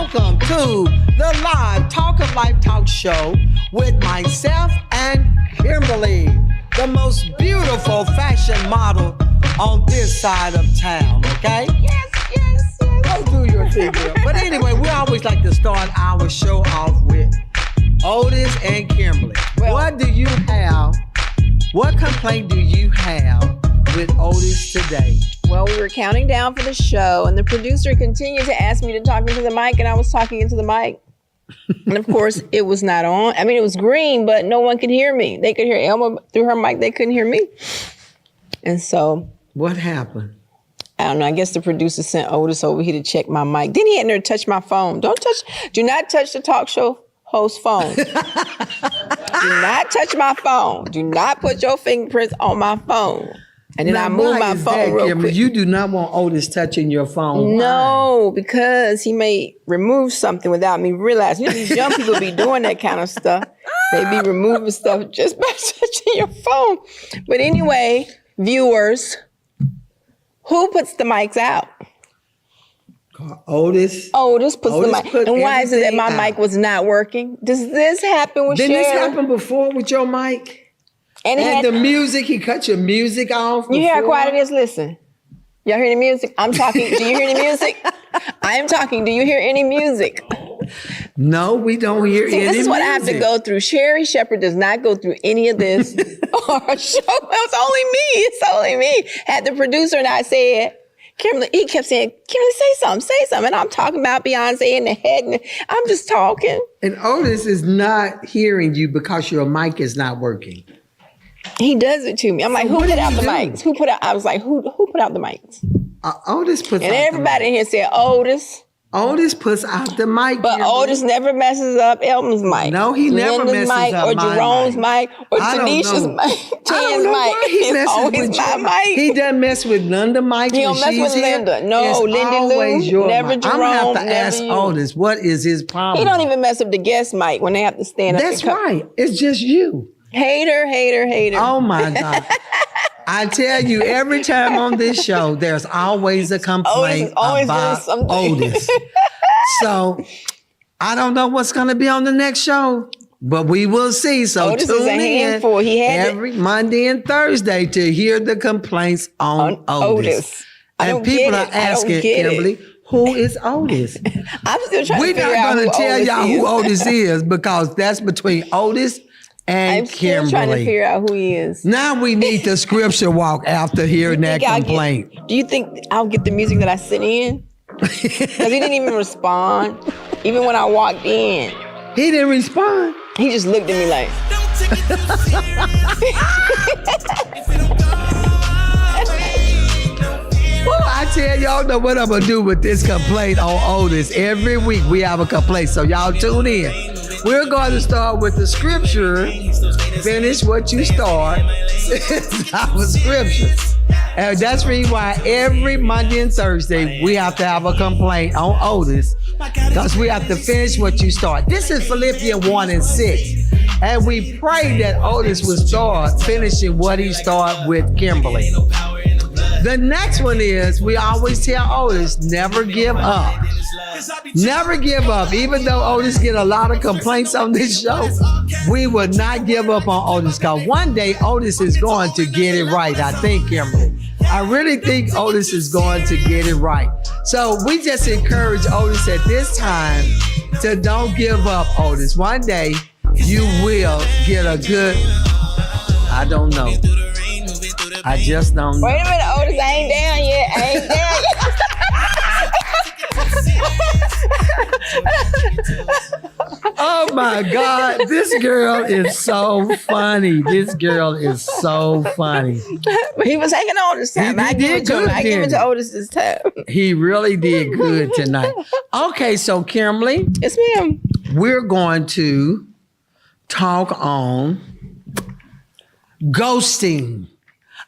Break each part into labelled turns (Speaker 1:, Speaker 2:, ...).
Speaker 1: welcome to the live Talk of Life talk show with myself and Kimberley, the most beautiful fashion model on this side of town, okay?
Speaker 2: Yes.
Speaker 1: Go do your thing, girl. But anyway, we always like to start our show off with Otis and Kimberley.
Speaker 2: Well,
Speaker 1: what complaint do you have with Otis today?
Speaker 2: Well, we were counting down for the show, and the producer continued to ask me to talk into the mic, and I was talking into the mic. And of course, it was not on. I mean, it was green, but no one could hear me. They could hear Elma through her mic. They couldn't hear me. And so...
Speaker 1: What happened?
Speaker 2: I don't know. I guess the producer sent Otis over here to check my mic. Then he had to touch my phone. Do not touch the talk show host phone. Do not touch my phone. Do not put your fingerprints on my phone. And then I move my phone real quick.
Speaker 1: You do not want Otis touching your phone.
Speaker 2: No, because he may remove something without me realizing. You know, these young people be doing that kind of stuff. They be removing stuff just by touching your phone. But anyway, viewers, who puts the mics out?
Speaker 1: Otis.
Speaker 2: Otis puts the mic. And why is it that my mic was not working? Does this happen with
Speaker 1: Didn't
Speaker 2: Cher?
Speaker 1: this happen before with your mic? And the music, he cut your music off.
Speaker 2: You hear how quiet it is? Listen. Y'all hear the music? I'm talking. Do you hear the music? I am talking. Do you hear any music?
Speaker 1: No, we don't hear any music.
Speaker 2: This is what I have to go through. Sherry Shepherd does not go through any of this. Or show. It's only me. It's only me. Had the producer and I said, Kimberley, he kept saying, Kimberley, say something. And I'm talking about Beyonce in the head, and I'm just talking.
Speaker 1: And Otis is not hearing you because your mic is not working.
Speaker 2: He does it to me. I'm like, who put out the mics? Who put out? I was like, who put out the mics?
Speaker 1: Otis puts out the mic.
Speaker 2: And everybody in here said, Otis.
Speaker 1: Otis puts out the mic.
Speaker 2: But Otis never messes up Elma's mic.
Speaker 1: No, he never messes
Speaker 2: mic,
Speaker 1: up
Speaker 2: or Jerome's mic, or Tanisha's mic, Tan's mic.
Speaker 1: It's always my mic. He doesn't mess with Linda mic.
Speaker 2: He don't mess with Linda. No, Lindy Lou, never Jerome.
Speaker 1: I'm going to have to ask Otis, what is his problem?
Speaker 2: He don't even mess up the guest mic when they have to stand up.
Speaker 1: That's right. It's just you.
Speaker 2: Hater.
Speaker 1: Oh my God. I tell you, every time on this show, there's always a complaint about Otis. So I don't know what's going to be on the next show, but we will see. So
Speaker 2: Otis
Speaker 1: tune
Speaker 2: is a handful.
Speaker 1: in
Speaker 2: he had
Speaker 1: every Monday and Thursday to hear the complaints on Otis. And people are asking, Kimberley, who is Otis?
Speaker 2: I'm still trying to figure out
Speaker 1: We're not going to tell y'all
Speaker 2: who
Speaker 1: Otis is because that's between Otis and Kimberley.
Speaker 2: I'm still trying to figure out who he is.
Speaker 1: Now we need the scripture walk after hearing that complaint.
Speaker 2: Do you think I'll get the music that I sent in? Because he didn't even respond. Even when I walked in.
Speaker 1: He didn't respond?
Speaker 2: He just looked at me like.
Speaker 1: Well, I tell y'all know what I'm going to do with this complaint on Otis. Every week we have a complaint, so y'all tune in. We're going to start with the scripture. Finish what you start. It's our scripture. And that's the reason why every Monday and Thursday we have to have a complaint on Otis because we have to finish what you start. This is Philippians 1:6. And we pray that Otis will start finishing what he started with Kimberley. The next one is, we always tell Otis, never give up. Never give up. Even though Otis get a lot of complaints on this show, we will not give up on Otis because one day Otis is going to get it right, I think, Kimberley. I really think Otis is going to get it right. So we just encourage Otis at this time to don't give up, Otis. One day you will get a good, I don't know. I just don't know.
Speaker 2: Wait a minute, Otis, I ain't down yet.
Speaker 1: Oh my God, this girl is so funny. This girl is so funny.
Speaker 2: But he was hanging on this time. I give it to him. I give it to Otis this time.
Speaker 1: He really did good tonight. Okay, so Kimberley.
Speaker 2: Yes, ma'am.
Speaker 1: We're going to talk on ghosting.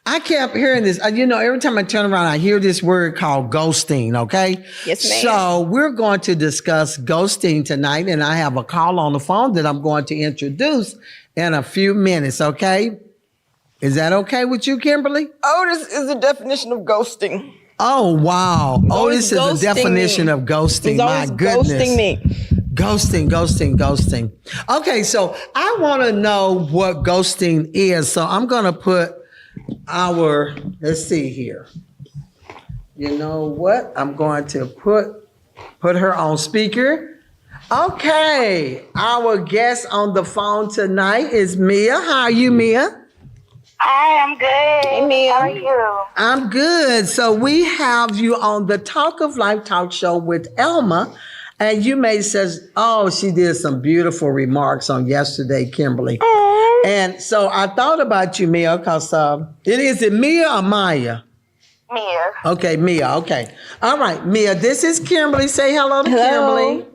Speaker 1: I kept hearing this. Every time I turn around, I hear this word called ghosting, okay?
Speaker 2: Yes, ma'am.
Speaker 1: So we're going to discuss ghosting tonight, and I have a call on the phone that I'm going to introduce in a few minutes, okay? Is that okay with you, Kimberley?
Speaker 2: Otis is the definition of ghosting.
Speaker 1: Oh, wow. Oh, this is the
Speaker 2: ghosting
Speaker 1: definition
Speaker 2: me.
Speaker 1: of ghosting.
Speaker 2: He's
Speaker 1: My
Speaker 2: always
Speaker 1: goodness.
Speaker 2: ghosting me.
Speaker 1: Ghosting. Okay, so I want to know what ghosting is. So I'm going to put let's see here. You know what? I'm going to put her on speaker. Okay, our guest on the phone tonight is Mia. How are you, Mia?
Speaker 3: Hi, I'm good.
Speaker 2: Hey, Mia.
Speaker 3: How are you?
Speaker 1: I'm good. So we have you on the Talk of Life talk show with Elma. And you may says, oh, she did some beautiful remarks on yesterday, Kimberley. And so I thought about you, Mia, because is it Mia or Maya?
Speaker 3: Mia.
Speaker 1: Okay, Mia. Okay. All right, Mia, this is Kimberley. Say hello to Kimberley.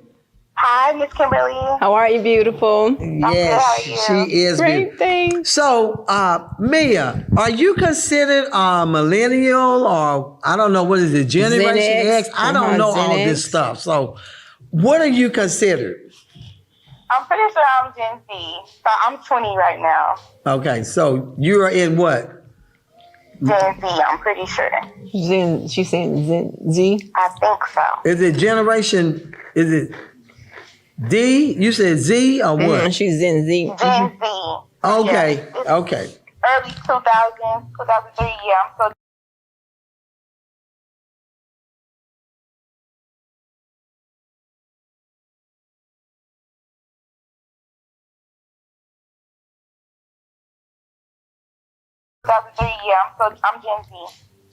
Speaker 3: Hi, Miss Kimberly.
Speaker 2: How are you, beautiful?
Speaker 1: Yes,
Speaker 3: How are you?
Speaker 1: she is
Speaker 2: Great,
Speaker 1: beautiful.
Speaker 2: thanks.
Speaker 1: So, Mia, are you considered a millennial or I don't know, what is it, Generation
Speaker 2: Gen
Speaker 1: X?
Speaker 2: X.
Speaker 1: I don't know all
Speaker 2: Gen
Speaker 1: this
Speaker 2: X.
Speaker 1: stuff. So, what are you considered?
Speaker 3: I'm pretty sure I'm Gen Z. So I'm 20 right now.
Speaker 1: Okay, so you are in what?
Speaker 3: Gen Z, I'm pretty sure.
Speaker 2: She's saying Zen Z.
Speaker 3: I think so.
Speaker 1: Is it generation? Is it D? You said Z or what?
Speaker 2: She's Gen Z.
Speaker 3: Gen Z.
Speaker 1: Okay,
Speaker 3: Yeah, it's
Speaker 1: okay.
Speaker 3: Early 2000s, 2003. Yeah, I'm so. 2003. Yeah, I'm Gen Z.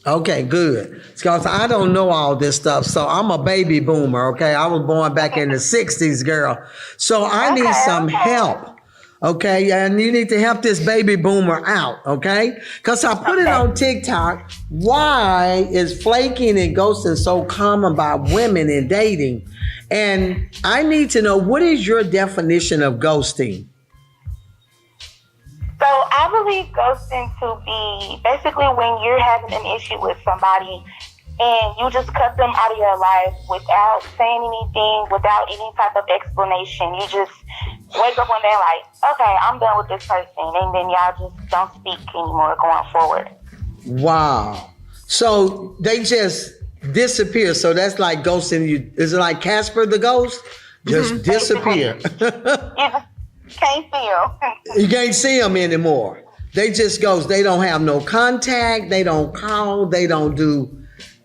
Speaker 1: Okay, good. Because I don't know all this stuff. So I'm a baby boomer, okay? I was born back in the 60s, girl. So I need some help, okay? And you need to help this baby boomer out, okay? Because I put it on TikTok. Why is flaking and ghosting so common by women in dating? And I need to know, what is your definition of ghosting?
Speaker 3: So I believe ghosting to be basically when you're having an issue with somebody and you just cut them out of your life without saying anything, without any type of explanation. You just wake up one day like, okay, I'm done with this person, and then y'all just don't speak anymore going forward.
Speaker 1: Wow. So they just disappear. So that's like ghosting you. Is it like Casper the Ghost? Just disappear.
Speaker 3: You just can't feel.
Speaker 1: You can't see them anymore. They just goes. They don't have no contact. They don't call. They don't do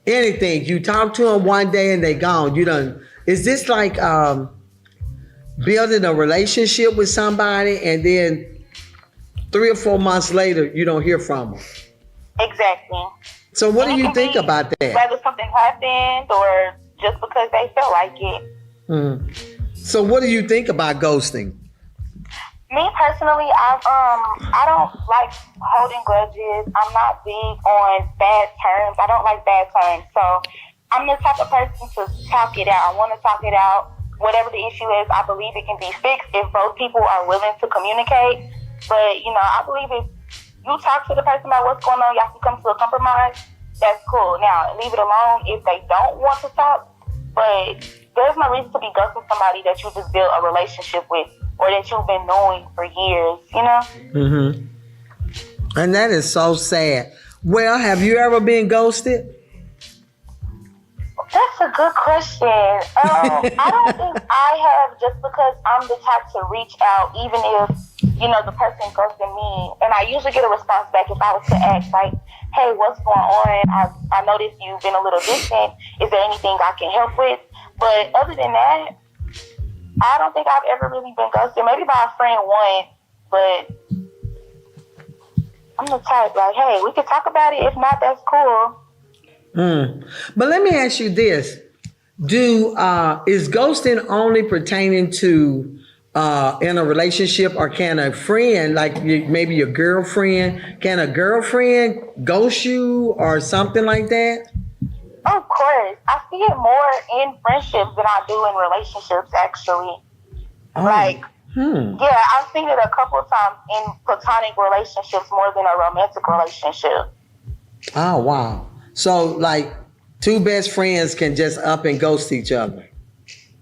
Speaker 1: anything. You talk to them one day and they gone. You don't. Is this like building a relationship with somebody and then 3 or 4 months later you don't hear from them?
Speaker 3: Exactly.
Speaker 1: So what do
Speaker 3: And it
Speaker 1: you
Speaker 3: can
Speaker 1: think
Speaker 3: be
Speaker 1: about that?
Speaker 3: Whether something happened or just because they felt like it.
Speaker 1: So what do you think about ghosting?
Speaker 3: Me personally, I don't like holding grudges. I'm not big on bad terms. I don't like bad terms. So I'm the type of person to talk it out. I want to talk it out. Whatever the issue is, I believe it can be fixed if both people are willing to communicate. But, I believe if you talk to the person about what's going on, y'all can come to a compromise, that's cool. Now, leave it alone if they don't want to talk. But there's no reason to be ghosting somebody that you just built a relationship with or that you've been knowing for years,
Speaker 1: And that is so sad. Well, have you ever been ghosted?
Speaker 3: That's a good question. I don't think I have, just because I'm the type to reach out, even if, the person ghosted me. And I usually get a response back if I was to ask, like, hey, what's going on? I noticed you've been a little distant. Is there anything I can help with? But other than that, I don't think I've ever really been ghosted. Maybe by a friend once, but I'm the type like, hey, we can talk about it. If not, that's cool.
Speaker 1: But let me ask you this: is ghosting only pertaining to in a relationship, or can a friend, like maybe your girlfriend, can a girlfriend ghost you or something like that?
Speaker 3: Of course. I see it more in friendships than I do in relationships, actually. Yeah, I've seen it a couple of times in platonic relationships more than a romantic relationship.
Speaker 1: Oh, wow. So, like, two best friends can just up and ghost each other?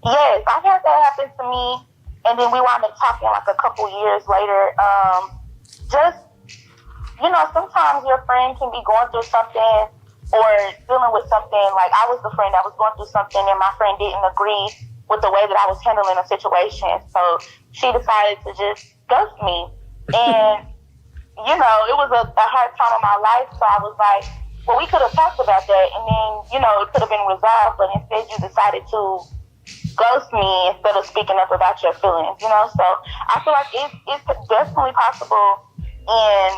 Speaker 3: Yes, I've had that happen to me, and then we wound up talking like a couple years later. Sometimes your friend can be going through something or dealing with something, like I was the friend that was going through something and my friend didn't agree with the way that I was handling a situation. So she decided to just ghost me. And, you know, it was a hard time in my life. So I was like, well, we could have talked about that and then, you know, it could have been resolved. But instead you decided to ghost me instead of speaking up about your feelings, you know? So I feel like it's definitely possible in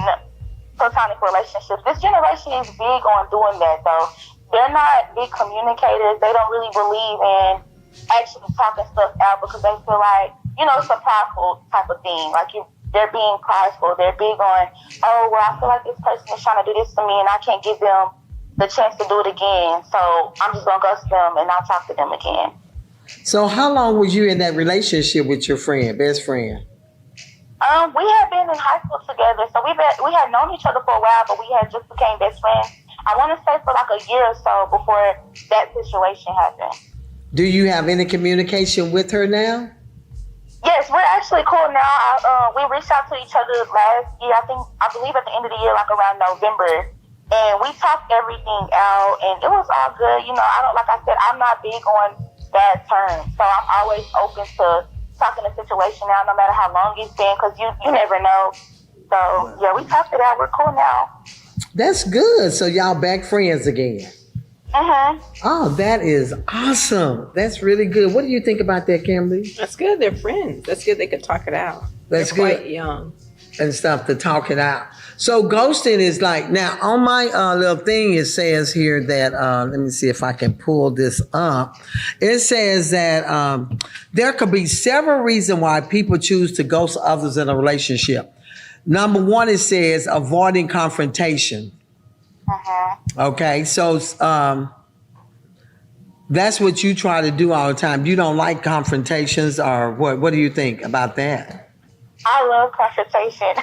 Speaker 3: platonic relationships. This generation is big on doing that, though. They're not big communicators. They don't really believe in actually talking stuff out because they feel like, you know, it's a prideful type of thing. Like they're being prideful. They're big on, oh, well, I feel like this person is trying to do this to me and I can't give them the chance to do it again. So I'm just going to ghost them and not talk to them again.
Speaker 1: So how long was you in that relationship with your friend, best friend?
Speaker 3: We had been in high school together, so we had known each other for a while, but we had just became best friends. I want to say for like a year or so before that situation happened.
Speaker 1: Do you have any communication with her now?
Speaker 3: Yes, we're actually cool now. We reached out to each other last year. I believe at the end of the year, like around November, and we talked everything out, and it was all good. You know, like I said, I'm not big on bad terms, so I'm always open to talking the situation out, no matter how long it's been, because you never know. So yeah, we talked it out. We're cool now.
Speaker 1: That's good. So y'all back friends again. Oh, that is awesome. That's really good. What do you think about that, Kimberley?
Speaker 2: That's good. They're friends. That's good. They could talk it out.
Speaker 1: That's
Speaker 2: They're
Speaker 1: good.
Speaker 2: Quite young
Speaker 1: and stuff to talk it out. So ghosting is like, now on my little thing, it says here that, let me see if I can pull this up. It says that there could be several reasons why people choose to ghost others in a relationship. Number one, it says avoiding confrontation. Okay, so that's what you try to do all the time. You don't like confrontations, or what? What do you think about that?
Speaker 3: I love confrontation.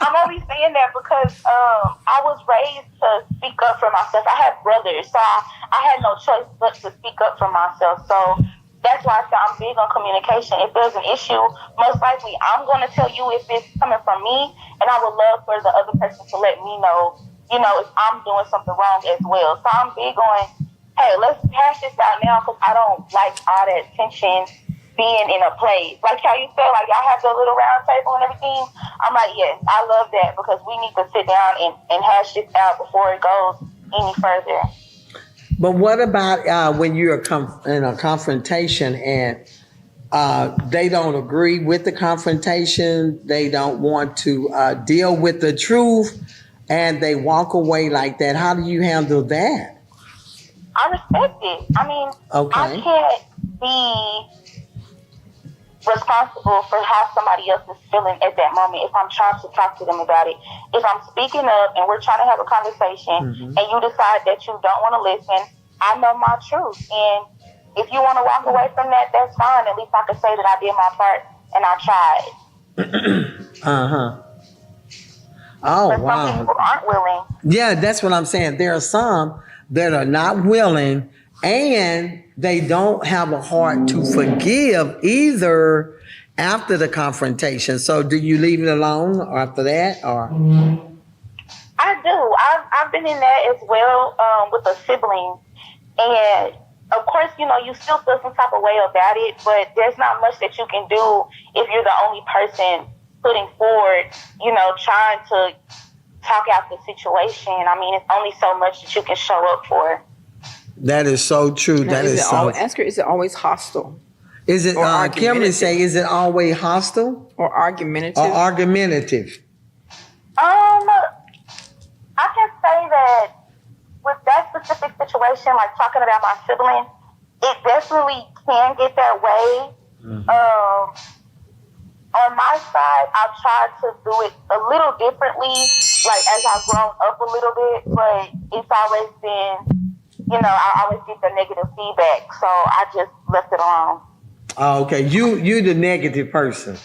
Speaker 3: I'm only saying that because I was raised to speak up for myself. I have brothers, so I had no choice but to speak up for myself. So that's why I say I'm big on communication. If there's an issue, most likely I'm going to tell you if it's coming from me, and I would love for the other person to let me know, you know, if I'm doing something wrong as well. So I'm big on, hey, let's hash this out now, because I don't like all that tension being in a place. Like how you said, like y'all have the little round table and everything. I'm like, yes, I love that, because we need to sit down and hash this out before it goes any further.
Speaker 1: But what about when you're in a confrontation and they don't agree with the confrontation, they don't want to deal with the truth, and they walk away like that? How do you handle that?
Speaker 3: I respect it. I mean, okay. I can't be responsible for how somebody else is feeling at that moment if I'm trying to talk to them about it. If I'm speaking up and we're trying to have a conversation, and you decide that you don't want to listen, I know my truth. And if you want to walk away from that, that's fine. At least I can say that I did my part and I tried.
Speaker 1: Oh,
Speaker 3: but
Speaker 1: wow.
Speaker 3: some people aren't willing.
Speaker 1: Yeah, that's what I'm saying. There are some that are not willing, and they don't have a heart to forgive either after the confrontation. So do you leave it alone after that, or?
Speaker 3: I do. I've been in that as well with a sibling. And of course, you know, you still feel some type of way about it, but there's not much that you can do if you're the only person putting forward, you know, trying to talk out the situation. I mean, it's only so much that you can show up for.
Speaker 1: That is so true.
Speaker 2: Now, ask her, is it always hostile?
Speaker 1: Is it, Kimberley say, is it always hostile?
Speaker 2: Or argumentative?
Speaker 1: Or argumentative?
Speaker 3: I can say that with that specific situation, like talking about my sibling, it definitely can get that way. On my side, I've tried to do it a little differently, like as I've grown up a little bit, but it's always been, you know, I always get the negative feedback, so I just left it alone.
Speaker 1: Oh, okay. You the negative person.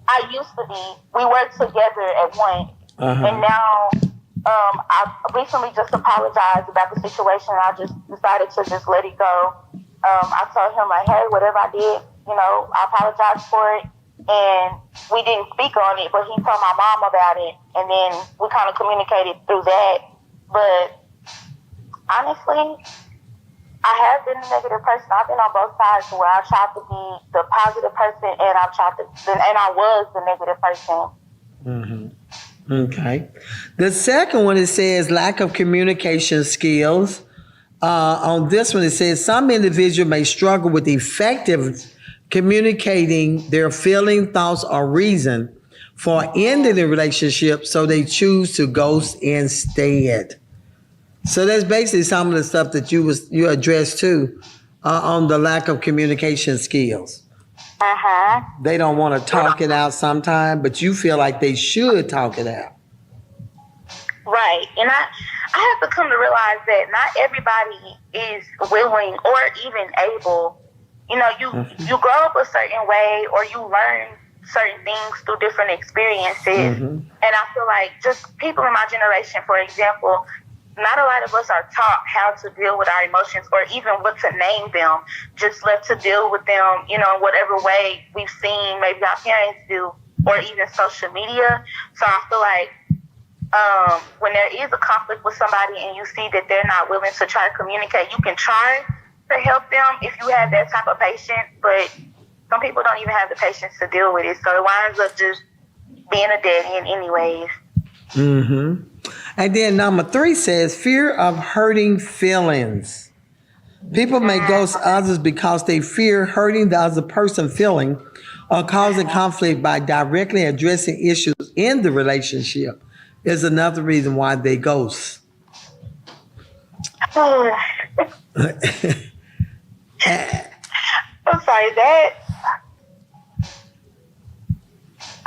Speaker 3: I used to be. We worked together at one, and now I recently just apologized about the situation. I just decided to just let it go. I told him, like, hey, whatever I did, you know, I apologize for it, and we didn't speak on it, but he told my mom about it, and then we kind of communicated through that. But honestly, I have been a negative person. I've been on both sides where I've tried to be the positive person, and I was the negative person.
Speaker 1: Mm-hmm. Okay. The second one, it says lack of communication skills. On this one, it says some individual may struggle with effective communicating their feeling, thoughts, or reason for ending the relationship, so they choose to ghost instead. So that's basically some of the stuff that you addressed too, on the lack of communication skills.
Speaker 3: Uh-huh.
Speaker 1: They don't want to talk it out sometime, but you feel like they should talk it out.
Speaker 3: Right. And I have to come to realize that not everybody is willing or even able. You know, you grow up a certain way, or you learn certain things through different experiences. And I feel like just people in my generation, for example, not a lot of us are taught how to deal with our emotions or even what to name them, just left to deal with them, you know, in whatever way we've seen maybe our parents do, or even social media. So I feel like when there is a conflict with somebody and you see that they're not willing to try to communicate, you can try to help them if you have that type of patience, but some people don't even have the patience to deal with it. So it winds up just being a dead end anyways.
Speaker 1: Mm-hmm. And then number 3 says fear of hurting feelings. People may ghost others because they fear hurting the other person's feeling or causing conflict by directly addressing issues in the relationship is another reason why they ghost.
Speaker 3: I'm sorry,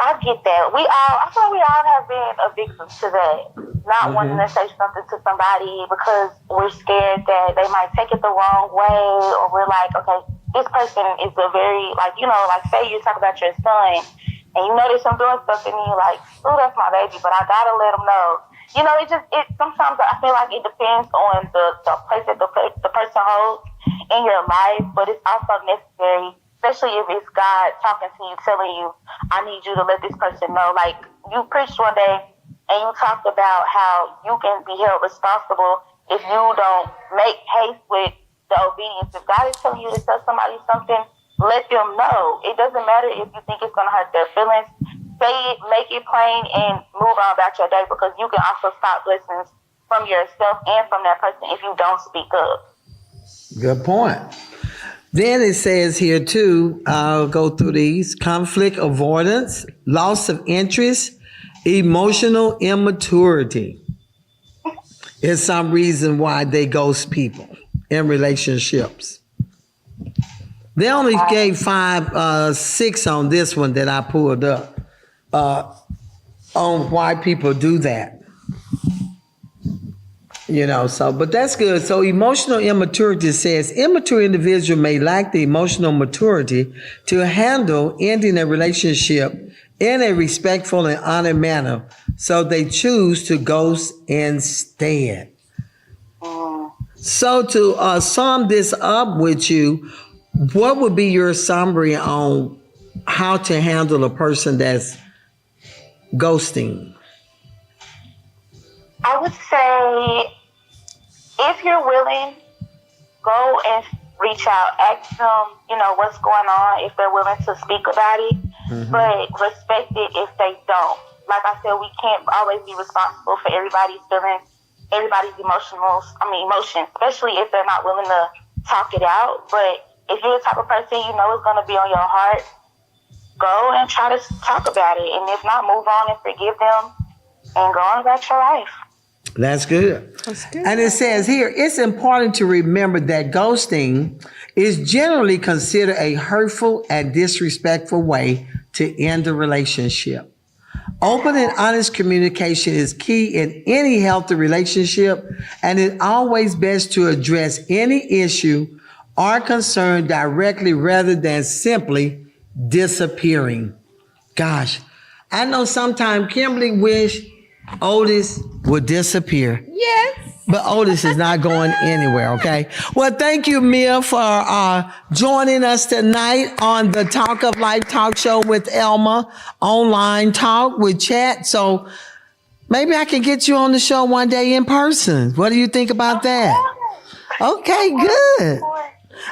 Speaker 3: I get that. I thought we all have been a victim to that. Not wanting to say something to somebody because we're scared that they might take it the wrong way, or we're like, okay, this person is a very, like, you know, like say you talk about your son and you notice him doing something and you're like, oh, that's my baby, but I gotta let him know. You know, sometimes I feel like it depends on the place that the person holds in your life, but it's also necessary, especially if it's God talking to you, telling you, I need you to let this person know. Like, you preached one day and you talked about how you can be held responsible if you don't make haste with the obedience. If God is telling you to tell somebody something, let them know. It doesn't matter if you think it's going to hurt their feelings. Say it, make it plain, and move on about your day, because you can also stop blessings from yourself and from that person if you don't speak up.
Speaker 1: Good point. Then it says here too, I'll go through these: conflict avoidance, loss of interest, emotional immaturity is some reason why they ghost people in relationships. They only gave 6 on this one that I pulled up on why people do that. You know, so, but that's good. So emotional immaturity says immature individual may lack the emotional maturity to handle ending a relationship in a respectful and honored manner. So they choose to ghost instead. So to sum this up with you, what would be your summary on how to handle a person that's ghosting?
Speaker 3: I would say, if you're willing, go and reach out. Ask them, you know, what's going on, if they're willing to speak about it. But respect it if they don't. Like I said, we can't always be responsible for everybody's feelings, everybody's emotions, especially if they're not willing to talk it out. But if you're the type of person you know is going to be on your heart, go and try to talk about it. And if not, move on and forgive them and go on about your life.
Speaker 1: That's good.
Speaker 2: That's good.
Speaker 1: And it says here, it's important to remember that ghosting is generally considered a hurtful and disrespectful way to end a relationship. Open and honest communication is key in any healthy relationship, and it's always best to address any issue or concern directly rather than simply disappearing. Gosh, I know sometimes Kimberly wish Otis would disappear.
Speaker 2: Yes.
Speaker 1: But Otis is not going anywhere, okay? Well, thank you, Mia, for joining us tonight on the Talk of Life talk show with Elma, online talk with chat. So maybe I can get you on the show one day in person. What do you think about that? Okay, good.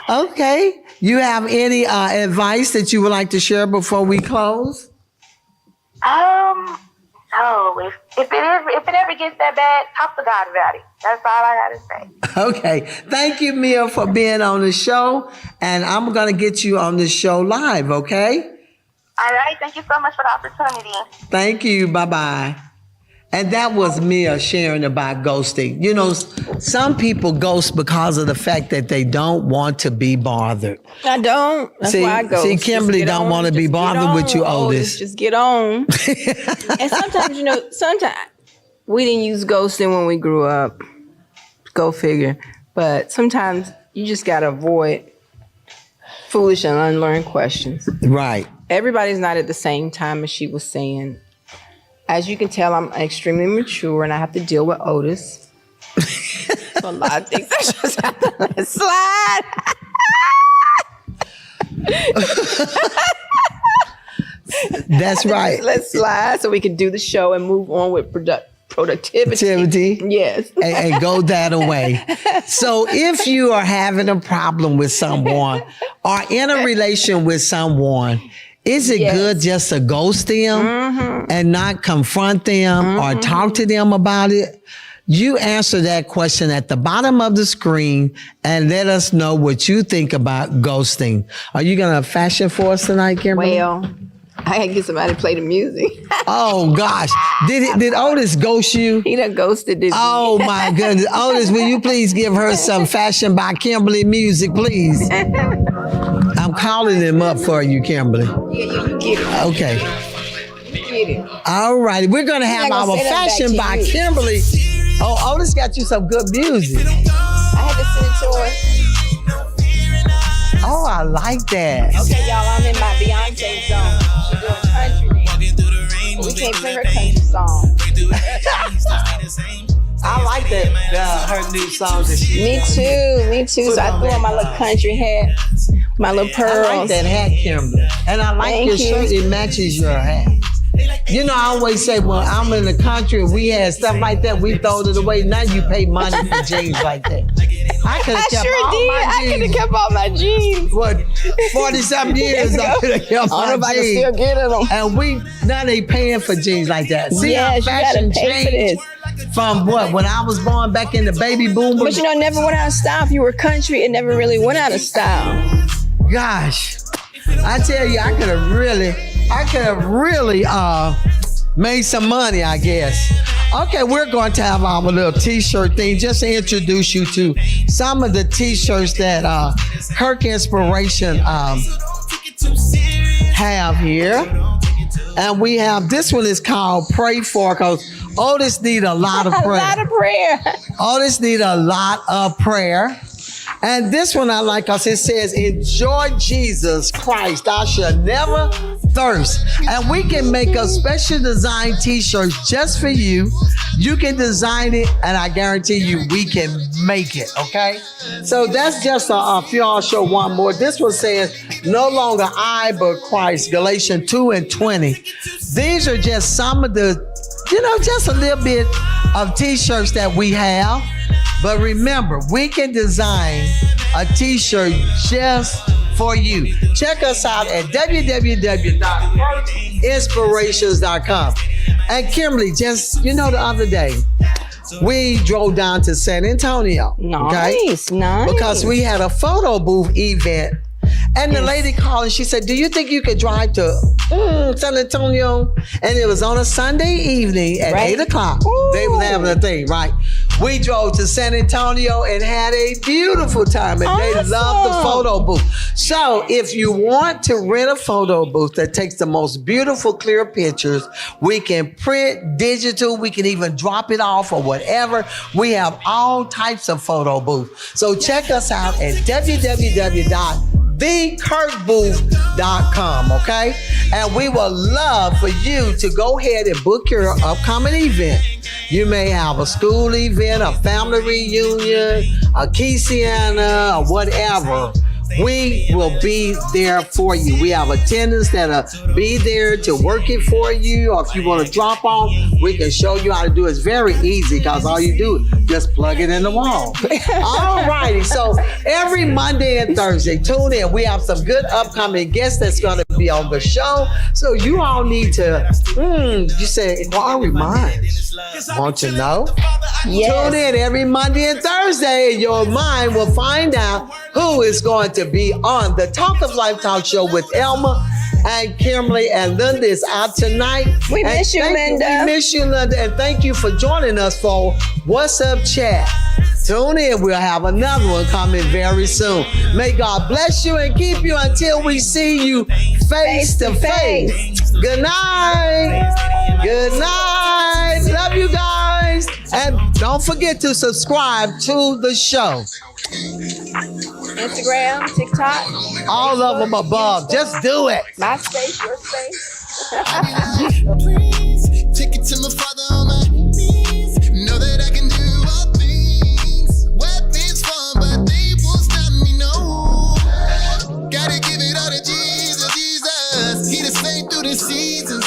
Speaker 1: Okay. You have any advice that you would like to share before we close?
Speaker 3: No. If it ever gets that bad, talk to God about it. That's all I gotta say.
Speaker 1: Okay. Thank you, Mia, for being on the show. And I'm going to get you on the show live, okay?
Speaker 3: All right. Thank you so much for the opportunity.
Speaker 1: Thank you. Bye-bye. And that was Mia sharing about ghosting. You know, some people ghost because of the fact that they don't want to be bothered.
Speaker 2: I don't. That's why I ghost.
Speaker 1: See, Kimberly don't want to be bothered with you, Otis.
Speaker 2: Just get on. And sometimes, sometimes we didn't use ghosting when we grew up. Go figure. But sometimes you just got to avoid foolish and unlearned questions.
Speaker 1: Right.
Speaker 2: Everybody's not at the same time, as she was saying. As you can tell, I'm extremely mature and I have to deal with Otis. So a lot of things I just have to let slide.
Speaker 1: That's right.
Speaker 2: Let's slide so we can do the show and move on with productivity. Yes.
Speaker 1: and go that away. So if you are having a problem with someone or in a relation with someone, is it good just to ghost them and not confront them or talk to them about it? You answer that question at the bottom of the screen and let us know what you think about ghosting. Are you going to fashion for us tonight, Kimberly?
Speaker 2: Well, I gotta get somebody to play the music.
Speaker 1: Oh, gosh. Did Otis ghost you?
Speaker 2: He done ghosted this.
Speaker 1: Oh, my goodness. Otis, will you please give her some Fashion by Kimberly music, please? I'm calling him up for you, Kimberly.
Speaker 2: Yeah, you get it.
Speaker 1: Okay.
Speaker 2: You get it.
Speaker 1: All right. We're going to have our Fashion by Kimberly. Oh, Otis got you some good music.
Speaker 2: I had to send it to her.
Speaker 1: Oh, I like that.
Speaker 2: Okay, y'all, I'm in my Beyonce zone. She's doing country now. But we can't play her country song.
Speaker 1: I like that, her new song that she
Speaker 2: Me too. So I threw on my little country hat, my little pearls.
Speaker 1: I like that hat, Kimberly. And I like your shirt. It matches your hat. You know, I always say, well, I'm in the country and we had stuff like that. We throwed it away. Now you pay money for jeans like that. I could have kept all my jeans.
Speaker 2: I could have kept all my jeans.
Speaker 1: What, 40-something years I could have kept my jeans.
Speaker 2: I still getting them.
Speaker 1: And now they paying for jeans like that. See how
Speaker 2: yes,
Speaker 1: fashion changed from what? When I was born back in the baby boom.
Speaker 2: But it never went out of style. If you were country, it never really went out of style.
Speaker 1: Gosh, I tell you, I could have really made some money, I guess. Okay, we're going to have our little t-shirt thing just to introduce you to some of the t-shirts that Kirk Inspiration have here. And we have, this one is called Pray For, because Otis need a lot of prayer.
Speaker 2: A lot of prayer.
Speaker 1: Otis need a lot of prayer. And this one I like because it says, enjoy Jesus Christ, I shall never thirst. And we can make a special design t-shirt just for you. You can design it, and I guarantee you we can make it, okay? So that's just a few. I'll show one more. This one says, no longer I, but Christ, Galatians 2:20. These are just some of the, just a little bit of t-shirts that we have. But remember, we can design a t-shirt just for you. Check us out at www.inspirations.com. And Kimberly, just, the other day, we drove down to San Antonio.
Speaker 2: Nice.
Speaker 1: Because we had a photo booth event. And the lady called and she said, do you think you could drive to San Antonio? And it was on a Sunday evening at 8 o'clock. Ooh. They were having a thing, right? We drove to San Antonio and had a beautiful time. And they loved the photo booth. So if you want to rent a photo booth that takes the most beautiful, clear pictures, we can print digital. We can even drop it off or whatever. We have all types of photo booths. So check us out at thekirkbooth.com, okay? And we would love for you to go ahead and book your upcoming event. You may have a school event, a family reunion, a quinceañera, or whatever. We will be there for you. We have attendants that'll be there to work it for you. Or if you want to drop off, we can show you how to do it. It's very easy because all you do is just plug it in the wall. All righty. So every Monday and Thursday, tune in. We have some good upcoming guests that's going to be on the show. So you all need to, you say, inquiry minds. Want to know?
Speaker 2: Yes.
Speaker 1: Tune in every Monday and Thursday, and your mind will find out who is going to be on the Talk of Life Talk Show with Elma and Kimberley, and Linda is out tonight.
Speaker 2: We miss you, Linda.
Speaker 1: We miss you, Linda, and thank you for joining us for What's Up Chat. Tune in. We'll have another one coming very soon. May God bless you and keep you until we see you face to face. Good night. Good night. Love you guys. And don't forget to subscribe to the show.
Speaker 2: Instagram, TikTok,
Speaker 1: all of them above. Just do it.
Speaker 2: MySpace, your space.
Speaker 4: Please take it to my Father on my knees. Know that I can do all things. Weapons fall, but they won't stop me, no. Gotta give it all to Jesus, Jesus. He the same through the seasons.